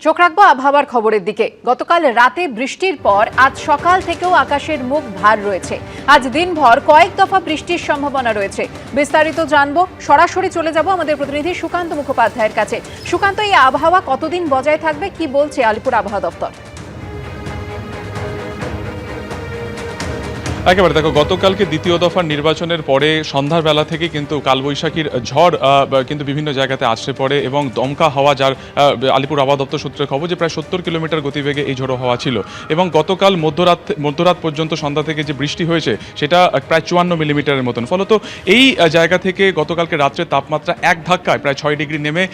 চোখ রাখবো আবহাওয়ার খবরের দিকে। গতকাল রাতে বৃষ্টির পর আজ সকাল থেকেও আকাশের মুখ ভার রয়েছে। আজ দিনভর কয়েক দফা বৃষ্টির সম্ভাবনা রয়েছে। বিস্তারিত জানবো, সরাসরি চলে যাব আমাদের প্রতিনিধি সুকান্ত মুখোপাধ্যায়ের কাছে। সুকান্ত, এই আবহাওয়া কতদিন বজায় থাকবে, কি বলছে আলিপুর আবহাওয়া দপ্তর? একেবারে দেখো, গতকালকে দ্বিতীয় দফার নির্বাচনের পরে সন্ধ্যার বেলা থেকে কিন্তু কালবৈশাখীর ঝড় কিন্তু বিভিন্ন জায়গাতে আছড়ে পড়ে এবং দমকা হাওয়া, যার আলিপুর আবহাওয়া দপ্তর সূত্রে খবর যে প্রায় 70 কিলোমিটার গতিবেগে এই ঝোড়ো হাওয়া ছিল। এবং গতকাল মধ্যরাত পর্যন্ত সন্ধ্যা থেকে যে বৃষ্টি হয়েছে সেটা প্রায় 54 মিলিমিটারের মতন। ফলত এই জায়গা থেকে গতকালকে রাত্রে তাপমাত্রা এক ধাক্কায় প্রায় 6 ডিগ্রি নেমে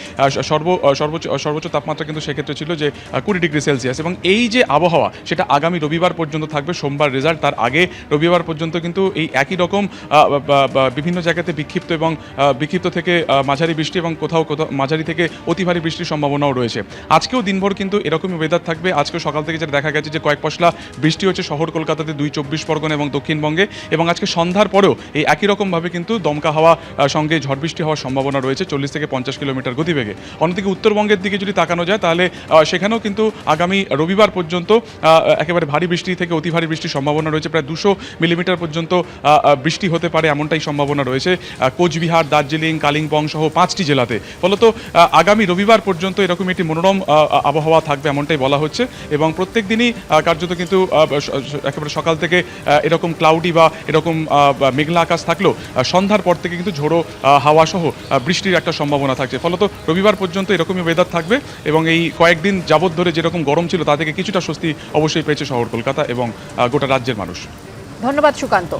সর্বোচ্চ তাপমাত্রা কিন্তু সেক্ষেত্রে ছিল যে 20 ডিগ্রি সেলসিয়াস। এবং এই যে আবহাওয়া সেটা আগামী রবিবার পর্যন্ত থাকবে। সোমবার রেজাল্ট, তার আগে রবিবার পর্যন্ত কিন্তু এই একই রকম বিভিন্ন জায়গাতে বিক্ষিপ্ত থেকে মাঝারি বৃষ্টি এবং কোথাও মাঝারি থেকে অতি ভারী বৃষ্টির সম্ভাবনাও রয়েছে। আজকেও দিনভর কিন্তু এরকমই ওয়েদার থাকবে। আজকে সকাল থেকে যেটা দেখা গেছে যে কয়েক পশলা বৃষ্টি হচ্ছে শহর কলকাতাতে, 24 পরগনা এবং দক্ষিণবঙ্গে। এবং আজকে সন্ধ্যার পরেও এই একই রকমভাবে কিন্তু দমকা হাওয়া সঙ্গে ঝড় বৃষ্টি হওয়ার সম্ভাবনা রয়েছে 40 থেকে 50 কিলোমিটার গতিবেগে। অন্যদিকে উত্তরবঙ্গের দিকে যদি তাকানো যায় তাহলে সেখানেও কিন্তু আগামী রবিবার পর্যন্ত একেবারে ভারী বৃষ্টি থেকে অতি ভারী বৃষ্টির সম্ভাবনা রয়েছে। প্রায় 200 মিলিমিটার পর্যন্ত বৃষ্টি হতে পারে এমনটাই সম্ভাবনা রয়েছে কোচবিহার, দার্জিলিং, কালিম্পং সহ 5টি জেলাতে। ফলত আগামী রবিবার পর্যন্ত এরকম একটি মনোরম আবহাওয়া থাকবে এমনটাই বলা হচ্ছে। এবং প্রত্যেক দিনই কার্যত কিন্তু একেবারে সকাল থেকে এরকম ক্লাউডি বা এরকম মেঘলা আকাশ থাকলেও সন্ধ্যার পর থেকে কিন্তু ঝোড়ো হাওয়া সহ বৃষ্টির একটা সম্ভাবনা থাকছে। ফলত রবিবার পর্যন্ত এরকমই ওয়েদার থাকবে এবং এই কয়েকদিন যাবৎ ধরে যেরকম গরম ছিল তা থেকে কিছুটা স্বস্তি অবশ্যই পেয়েছে শহর কলকাতা এবং গোটা রাজ্যের মানুষ। ধন্যবাদ সুকান্ত।